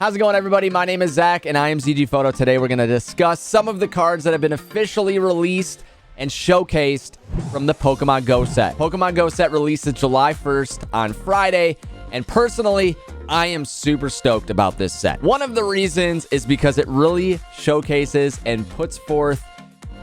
How's it going, everybody? My name is Zach, and I am ZGphoto. Today, we're going to discuss some of the cards that have been officially released and showcased from the Pokemon Go set. Pokemon Go set releases July 1st on Friday, and personally, I am super stoked about this set. One of the reasons is because it really showcases and puts forth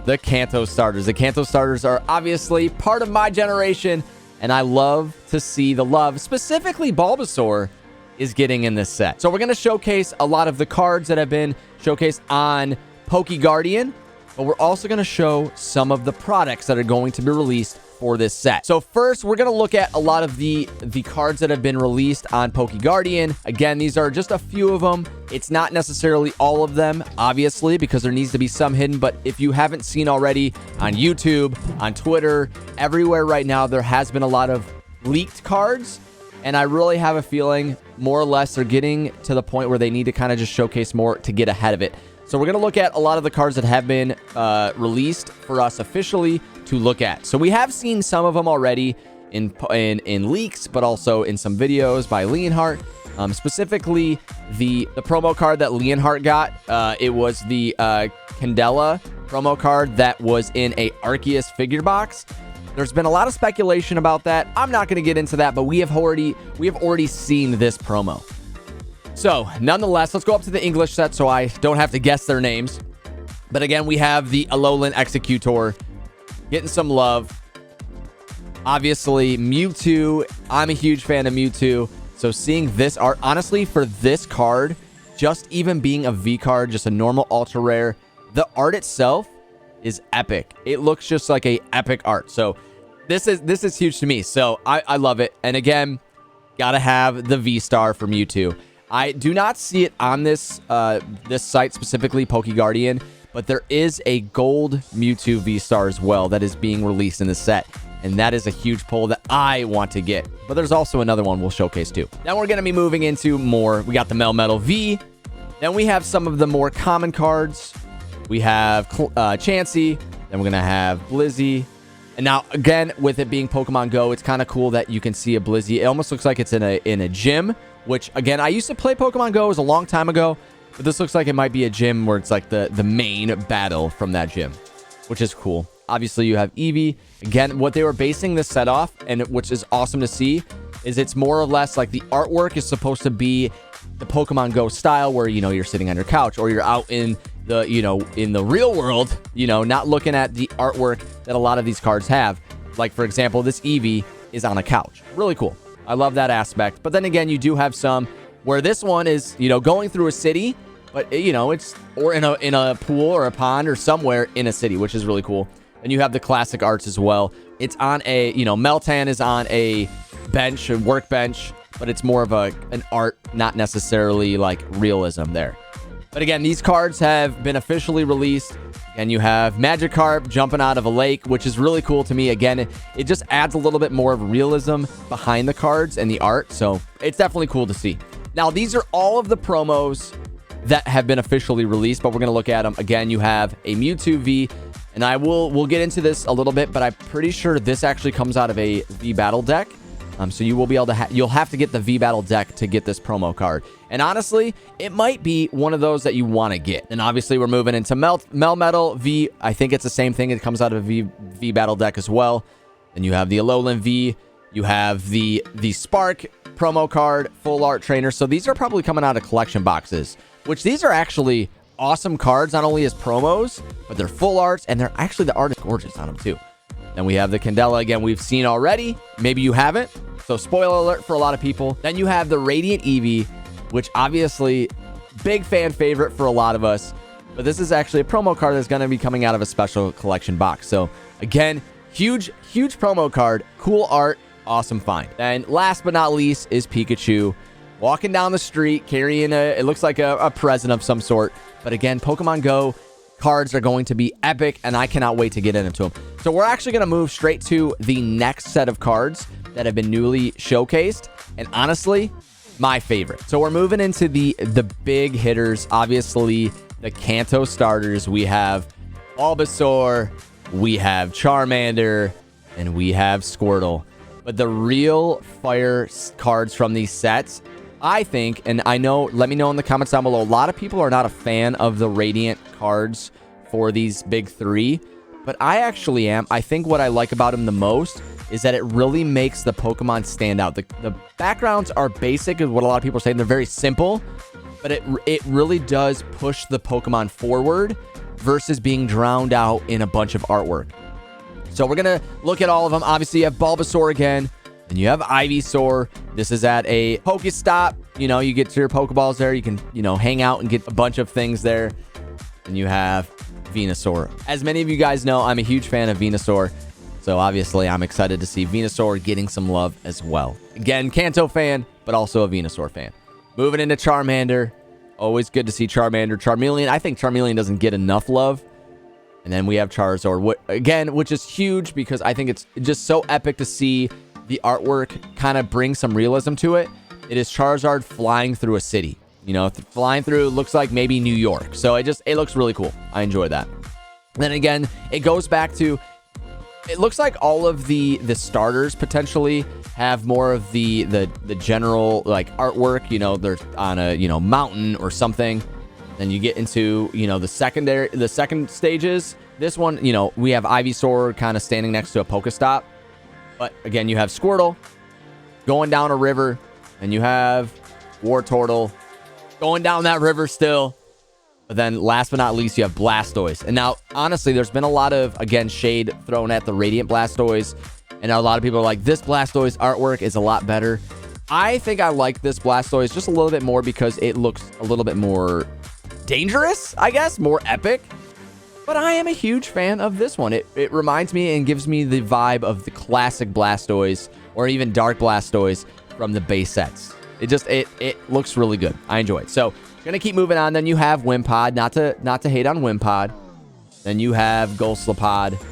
the Kanto starters. The Kanto starters are obviously part of my generation, and I love to see the love, specifically Bulbasaur, is getting in this set. So we're going to showcase a lot of the cards that have been showcased on PokeGuardian, but we're also going to show some of the products that are going to be released for this set. So first, we're going to look at a lot of the cards that have been released on PokeGuardian. Again, these are just a few of them. It's not necessarily all of them, obviously, because there needs to be some hidden, but if you haven't seen already on YouTube, on Twitter, everywhere right now, there has been a lot of leaked cards, and I really have a feeling more or less they're getting to the point where they need to kind of just showcase more to get ahead of it. So we're going to look at a lot of the cards that have been released for us officially to look at. So we have seen some of them already in leaks, but also in some videos by Leonhardt. Specifically, the promo card that Leonhardt got, it was the Candela promo card that was in a Arceus figure box. There's been a lot of speculation about that. I'm not going to get into that, but we have already seen this promo. So, nonetheless, let's go up to the English set so I don't have to guess their names. But again, we have the Alolan Executor getting some love. Obviously, Mewtwo. I'm a huge fan of Mewtwo. So seeing this art, honestly, for this card, just even being a V card, just a normal ultra rare, the art itself is epic. It looks just like a epic art. So this is huge to me. So I love it. And again, gotta have the V star for Mewtwo. I do not see it on this this site specifically, PokeGuardian, but there is a gold Mewtwo V star as well that is being released in the set. And that is a huge pull that I want to get. But there's also another one we'll showcase too. Then we're going to be moving into more. We got the Melmetal V. Then we have some of the more common cards. We have Chansey. Then we're going to have Blizzy. And now, again, with it being Pokemon Go, it's kind of cool that you can see a Blizzy. It almost looks like it's in a gym, which, again, I used to play Pokemon Go. It was a long time ago. But this looks like it might be a gym where it's like the main battle from that gym, which is cool. Obviously, you have Eevee. Again, what they were basing this set off, and which is awesome to see, is it's more or less like the artwork is supposed to be the Pokemon Go style where, you know, you're sitting on your couch or you're out in the, you know, in the real world, you know, not looking at the artwork that a lot of these cards have. Like, for example, this Eevee is on a couch. Really cool. I love that aspect. But then again, you do have some where this one is, you know, going through a city, but, you know, it's or in a pool or a pond or somewhere in a city, which is really cool. And you have the classic arts as well. It's on a, you know, Meltan is on a bench, a workbench, but it's more of an art, not necessarily like realism there. But again, these cards have been officially released, and you have Magikarp jumping out of a lake, which is really cool to me. Again, it just adds a little bit more of realism behind the cards and the art, so it's definitely cool to see. Now, these are all of the promos that have been officially released, but we're going to look at them. Again, you have a Mewtwo V, and we'll get into this a little bit, but I'm pretty sure this actually comes out of a V Battle deck. So you will be able to you'll have to get the V Battle deck to get this promo card. And honestly, it might be one of those that you want to get. And obviously, we're moving into Melmetal V. I think it's the same thing. It comes out of a V Battle deck as well. Then you have the Alolan V. You have the Spark promo card, full art trainer. So these are probably coming out of collection boxes, which these are actually awesome cards, not only as promos, but they're full arts, and they're actually, the art is gorgeous on them too. Then we have the Candela, again, we've seen already. Maybe you haven't, so spoiler alert for a lot of people. Then you have the Radiant Eevee, which obviously, big fan favorite for a lot of us, but this is actually a promo card that's going to be coming out of a special collection box. So again, huge promo card, cool art, awesome find. And last but not least is Pikachu, walking down the street, carrying it looks like a present of some sort. But again, Pokemon Go cards are going to be epic, and I cannot wait to get into them. So we're actually going to move straight to the next set of cards that have been newly showcased, and honestly, my favorite. So we're moving into the big hitters. Obviously, the Kanto starters. We have Bulbasaur, we have Charmander, and we have Squirtle. But the real fire cards from these sets I think, and I know, let me know in the comments down below, a lot of people are not a fan of the Radiant cards for these big three, but I actually am. I think what I like about them the most is that it really makes the Pokemon stand out. The backgrounds are basic, is what a lot of people are saying. They're very simple, but it really does push the Pokemon forward versus being drowned out in a bunch of artwork. So we're going to look at all of them. Obviously, you have Bulbasaur again, and you have Ivysaur. This is at a Pokestop. You know, you get to your Pokeballs there. You can, you know, hang out and get a bunch of things there. And you have Venusaur. As many of you guys know, I'm a huge fan of Venusaur. So obviously, I'm excited to see Venusaur getting some love as well. Again, Kanto fan, but also a Venusaur fan. Moving into Charmander. Always good to see Charmander. Charmeleon, I think Charmeleon doesn't get enough love. And then we have Charizard, again, which is huge because I think it's just so epic to see the artwork kind of bring some realism to it. It is Charizard flying through a city. You know, flying through, looks like maybe New York. So it looks really cool. I enjoy that. Then again, it goes back to, it looks like all of the starters potentially have more of the general like artwork. You know, they're on a, you know, mountain or something. Then you get into, you know, the second stages. This one, you know, we have Ivysaur kind of standing next to a Pokestop. But again, you have Squirtle going down a river, and you have Wartortle going down that river still. But then last but not least, you have Blastoise. And now, honestly, there's been a lot of, again, shade thrown at the Radiant Blastoise. And a lot of people are like, this Blastoise artwork is a lot better. I think I like this Blastoise just a little bit more because it looks a little bit more dangerous, I guess, more epic. But I am a huge fan of this one. It reminds me and gives me the vibe of the classic Blastoise or even Dark Blastoise from the base sets. It looks really good. I enjoy it. So gonna keep moving on. Then you have Wimpod, not to hate on Wimpod. Then you have Ghost-Lapod.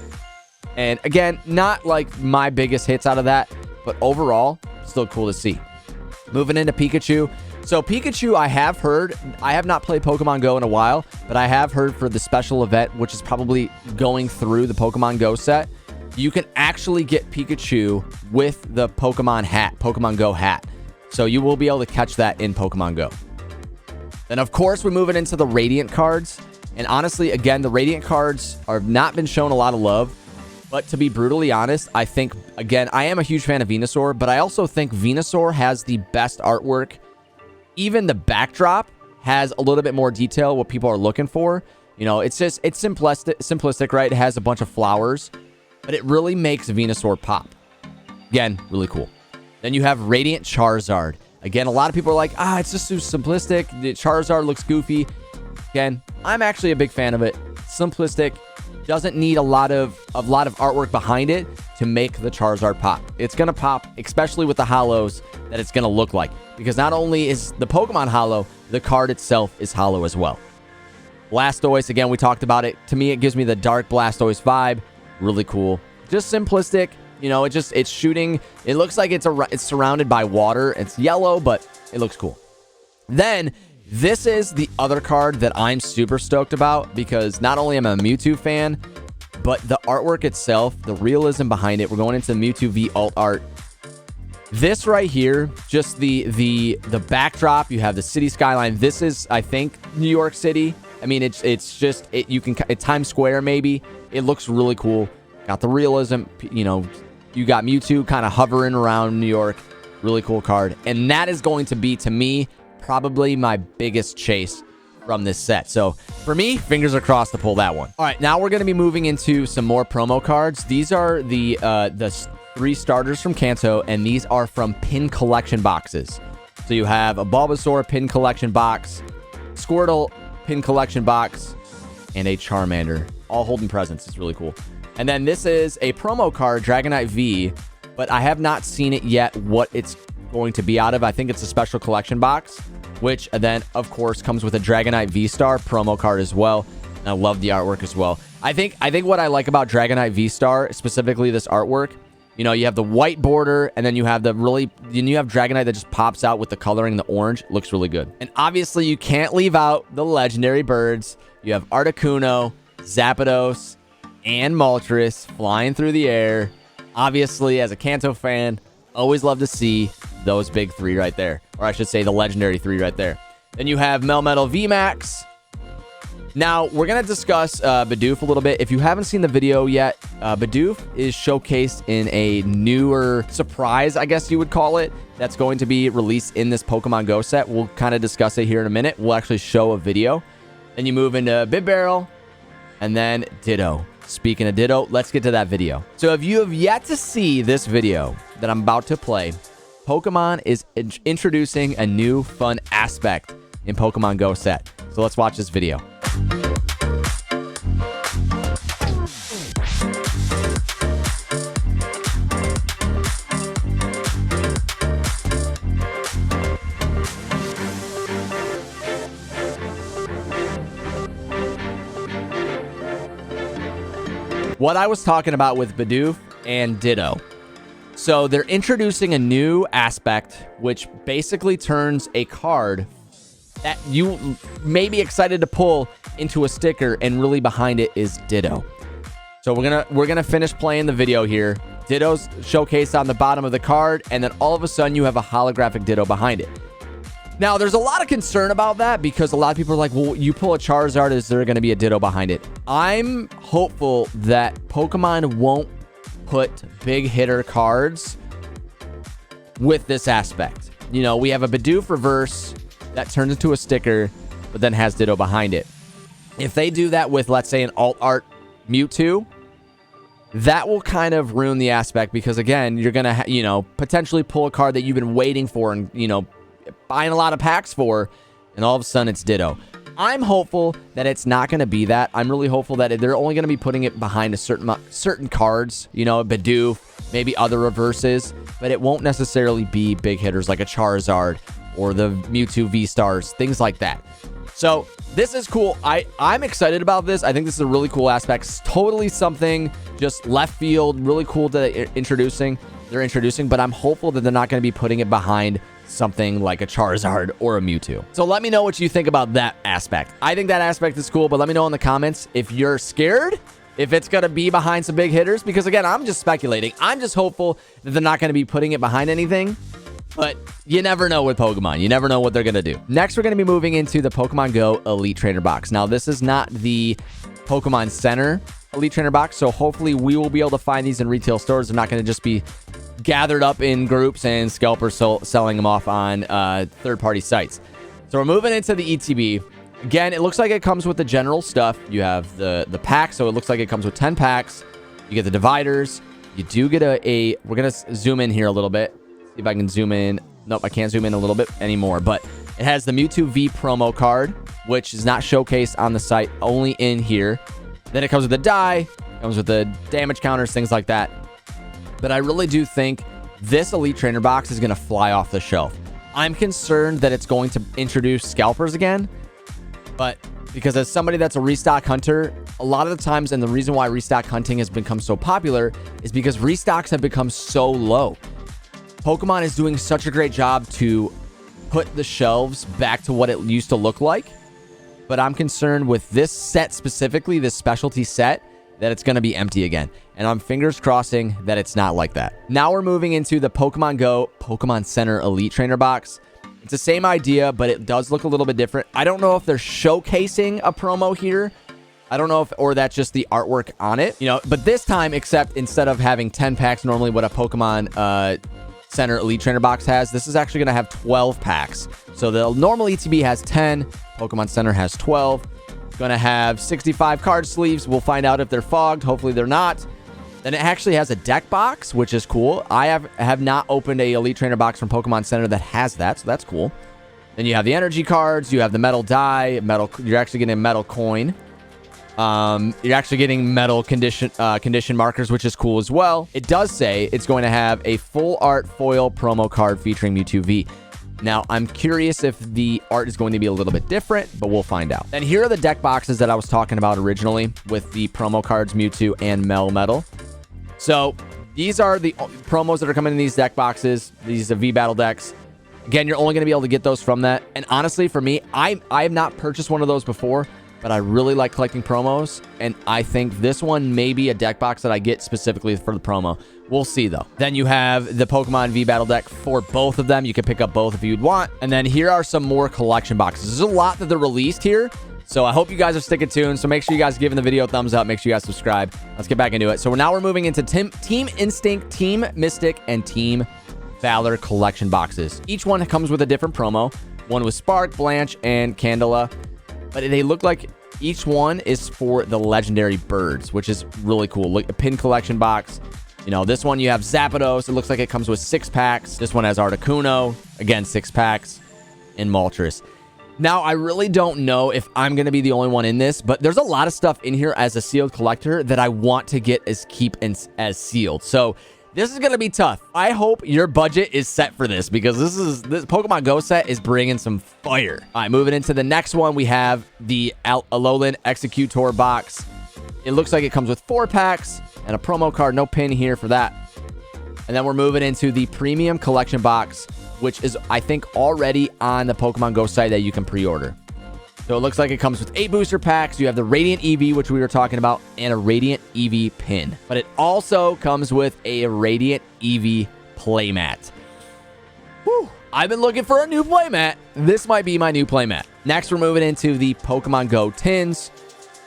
And again, not like my biggest hits out of that, but overall, still cool to see. Moving into Pikachu. So Pikachu, I have heard, I have not played Pokemon Go in a while, but I have heard for the special event, which is probably going through the Pokemon Go set, you can actually get Pikachu with the Pokemon Go hat. So you will be able to catch that in Pokemon Go. Then, of course, we're moving into the Radiant cards. And honestly, again, the Radiant cards have not been shown a lot of love. But to be brutally honest, I think, again, I am a huge fan of Venusaur, but I also think Venusaur has the best artwork. Even the backdrop has a little bit more detail, what people are looking for. You know, it's simplistic, right? It has a bunch of flowers, but it really makes Venusaur pop. Again, really cool. Then you have Radiant Charizard. Again, a lot of people are like, it's just too simplistic. The Charizard looks goofy. Again, I'm actually a big fan of it. Simplistic. Doesn't need a lot of artwork behind it to make the Charizard pop. It's going to pop, especially with the hollows that it's going to look like. Because not only is the Pokemon hollow, the card itself is hollow as well. Blastoise, again, we talked about it. To me, it gives me the Dark Blastoise vibe. Really cool. Just simplistic. You know, it's shooting. It looks like it's surrounded by water. It's yellow, but it looks cool. Then this is the other card that I'm super stoked about because not only am I a Mewtwo fan, but the artwork itself, the realism behind it. We're going into the Mewtwo V alt art. This right here, just the backdrop. You have the city skyline. This is, I think, New York City. I mean, it's Times Square maybe. It looks really cool. Got the realism. You know, you got Mewtwo kind of hovering around New York. Really cool card, and that is going to be, to me, probably my biggest chase from this set. So for me, fingers are crossed to pull that one. All right, now we're going to be moving into some more promo cards. These are the 3 starters from Kanto, and these are from pin collection boxes. So you have a Bulbasaur pin collection box, Squirtle pin collection box, and a Charmander, all holding presents. It's really cool. And then this is a promo card, Dragonite V, but I have not seen it yet what it's going to be out of. I think it's a special collection box, which then, of course, comes with a Dragonite V-Star promo card as well. And I love the artwork as well. I think what I like about Dragonite V-Star, specifically this artwork, you know, you have the white border, and then you have Dragonite that just pops out with the coloring, the orange. It looks really good. And obviously, you can't leave out the legendary birds. You have Articuno, Zapdos, and Moltres flying through the air. Obviously, as a Kanto fan, always love to see those big 3 right there. or I should say the legendary 3 right there. Then you have Melmetal VMAX. Now, we're going to discuss Bidoof a little bit. If you haven't seen the video yet, Bidoof is showcased in a newer surprise, I guess you would call it, that's going to be released in this Pokemon Go set. We'll kind of discuss it here in a minute. We'll actually show a video. Then you move into Bidbarrel, and then Ditto. Speaking of Ditto, let's get to that video. So if you have yet to see this video that I'm about to play, Pokemon is introducing a new fun aspect in Pokemon Go set. So let's watch this video. What I was talking about with Bidoof and Ditto. So they're introducing a new aspect, which basically turns a card that you may be excited to pull into a sticker, and really behind it is Ditto. So we're gonna finish playing the video here. Ditto's showcased on the bottom of the card, and then all of a sudden you have a holographic Ditto behind it. Now, there's a lot of concern about that because a lot of people are like, well, you pull a Charizard, is there going to be a Ditto behind it? I'm hopeful that Pokemon won't put big hitter cards with this aspect. You know, we have a Bidoof reverse that turns into a sticker, but then has Ditto behind it. If they do that with, let's say, an alt art Mewtwo, that will kind of ruin the aspect because, again, you're going to, potentially pull a card that you've been waiting for and, buying a lot of packs for, and all of a sudden it's Ditto. I'm hopeful that it's not going to be that. I'm really hopeful that they're only going to be putting it behind a certain cards, Bidoof, maybe other reverses, but it won't necessarily be big hitters like a Charizard or the Mewtwo V-Stars, things like that. So this is cool. I'm excited about this. I think this is a really cool aspect. It's totally something just left field, really cool that they're introducing, but I'm hopeful that they're not going to be putting it behind something like a Charizard or a Mewtwo. So let me know what you think about that aspect. I think that aspect is cool, but let me know in the comments if you're scared, if it's going to be behind some big hitters, because again, I'm just speculating. I'm just hopeful that they're not going to be putting it behind anything, but you never know with Pokemon. You never know what they're going to do. Next, we're going to be moving into the Pokemon Go Elite Trainer Box. Now, this is not the Pokemon Center Elite Trainer Box, so hopefully we will be able to find these in retail stores. They're not going to just be gathered up in groups and scalpers selling them off on third-party sites. So we're moving into the ETB. Again, it looks like it comes with the general stuff. You have the pack, so it looks like it comes with 10 packs. You get the dividers. You do get we're going to zoom in here a little bit. See if I can zoom in. Nope, I can't zoom in a little bit anymore, but it has the Mewtwo V promo card, which is not showcased on the site, only in here. Then it comes with the die, comes with the damage counters, things like that. But I really do think this Elite Trainer Box is going to fly off the shelf. I'm concerned that it's going to introduce scalpers again, but because as somebody that's a restock hunter, a lot of the times, and the reason why restock hunting has become so popular is because restocks have become so low. Pokemon is doing such a great job to put the shelves back to what it used to look like, but I'm concerned with this set specifically, this specialty set, that it's going to be empty again. And I'm fingers crossing that it's not like that. Now we're moving into the Pokemon Go Pokemon Center Elite Trainer Box. It's the same idea, but it does look a little bit different. I don't know if they're showcasing a promo here. I don't know if, or that's just the artwork on it, but this time, except instead of having 10 packs, normally what a Pokemon Center Elite Trainer Box has, this is actually going to have 12 packs. So the normal ETB has 10, Pokemon Center has 12. Going to have 65 card sleeves. We'll find out if they're fogged. Hopefully they're not. Then it actually has a deck box, which is cool. I have not opened a Elite Trainer box from Pokemon Center that has that, so that's cool. Then you have the energy cards. You have the metal die. You're actually getting a metal coin. You're actually getting metal condition markers, which is cool as well. It does say it's going to have a full art foil promo card featuring Mewtwo V. Now, I'm curious if the art is going to be a little bit different, but we'll find out. And here are the deck boxes that I was talking about originally with the promo cards Mewtwo and Melmetal. So these are the promos that are coming in these deck boxes. These are V-Battle decks. Again, you're only going to be able to get those from that. And honestly, for me, I have not purchased one of those before, but I really like collecting promos. And I think this one may be a deck box that I get specifically for the promo. We'll see, though. Then you have the Pokemon V Battle deck for both of them. You can pick up both if you'd want. And then here are some more collection boxes. There's a lot that they're released here, so I hope you guys are sticking tuned. So make sure you guys are giving the video a thumbs up. Make sure you guys subscribe. Let's get back into it. So now we're moving into Team Instinct, Team Mystic, and Team Valor collection boxes. Each one comes with a different promo. One with Spark, Blanche, and Candela. But they look like each one is for the legendary birds, which is really cool. Look, a pin collection box. You know, this one you have Zapdos. It looks like it comes with 6 packs. This one has Articuno. Again, 6 packs. And Moltres. Now, I really don't know if I'm going to be the only one in this, but there's a lot of stuff in here as a sealed collector that I want to get as as sealed. So this is going to be tough. I hope your budget is set for this, because this Pokemon Go set is bringing some fire. All right, moving into the next one, we have the Alolan Executor box. It looks like it comes with 4 packs and a promo card. No pin here for that. And then we're moving into the premium collection box, which is, I think, already on the Pokemon Go site that you can pre-order. So it looks like it comes with 8 booster packs. You have the Radiant EV, which we were talking about, and a Radiant EV pin. But it also comes with a Radiant EV playmat. Whew. I've been looking for a new playmat. This might be my new playmat. Next, we're moving into the Pokemon Go tins.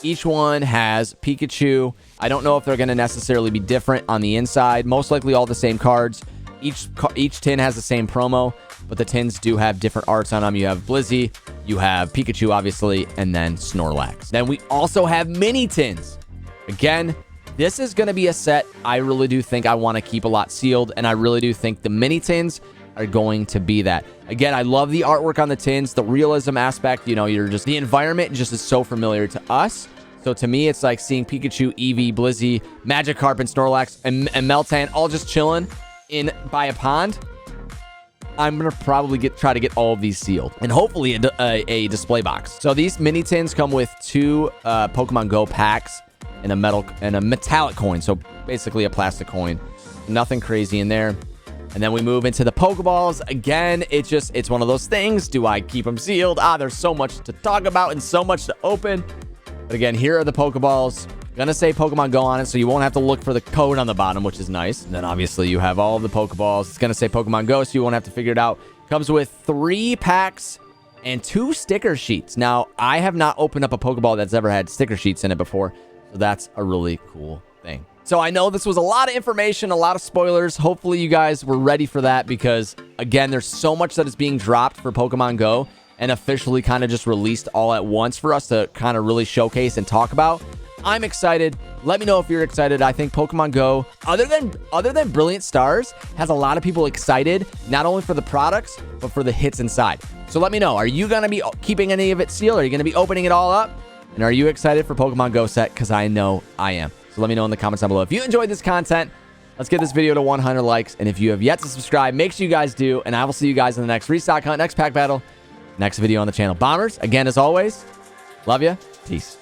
Each one has Pikachu. I don't know if they're going to necessarily be different on the inside. Most likely all the same cards. Each tin has the same promo, but the tins do have different arts on them. You have Blizzy, you have Pikachu, obviously, and then Snorlax. Then we also have mini tins. Again, this is going to be a set I really do think I want to keep a lot sealed, and I really do think the mini tins are going to be that. Again, I love the artwork on the tins, the realism aspect. You know, the environment just is so familiar to us. So to me, it's like seeing Pikachu, Eevee, Blizzy, Magikarp, and Snorlax, and Meltan all just chilling by a pond. I'm gonna probably try to get all of these sealed, and hopefully a display box. So these mini tins come with 2 Pokemon Go packs and a metallic coin. So basically a plastic coin. Nothing crazy in there. And then we move into the Pokeballs. Again, it's one of those things. Do I keep them sealed? There's so much to talk about and so much to open. But again, here are the Pokeballs. Gonna say Pokemon Go on it, so you won't have to look for the code on the bottom, which is nice. And then obviously you have all of the Pokeballs. It's gonna say Pokemon Go, so you won't have to figure it out. Comes with 3 packs and 2 sticker sheets. Now, I have not opened up a Pokeball that's ever had sticker sheets in it before, so that's a really cool thing. So I know this was a lot of information, a lot of spoilers. Hopefully you guys were ready for that, because again, there's so much that is being dropped for Pokemon Go and officially kind of just released all at once for us to kind of really showcase and talk about. I'm excited. Let me know if you're excited. I think Pokemon Go, other than Brilliant Stars, has a lot of people excited, not only for the products, but for the hits inside. So let me know. Are you going to be keeping any of it sealed? Are you going to be opening it all up? And are you excited for Pokemon Go set? Because I know I am. So let me know in the comments down below. If you enjoyed this content, let's get this video to 100 likes. And if you have yet to subscribe, make sure you guys do. And I will see you guys in the next restock hunt, next pack battle, next video on the channel. Bombers, again, as always, love you. Peace.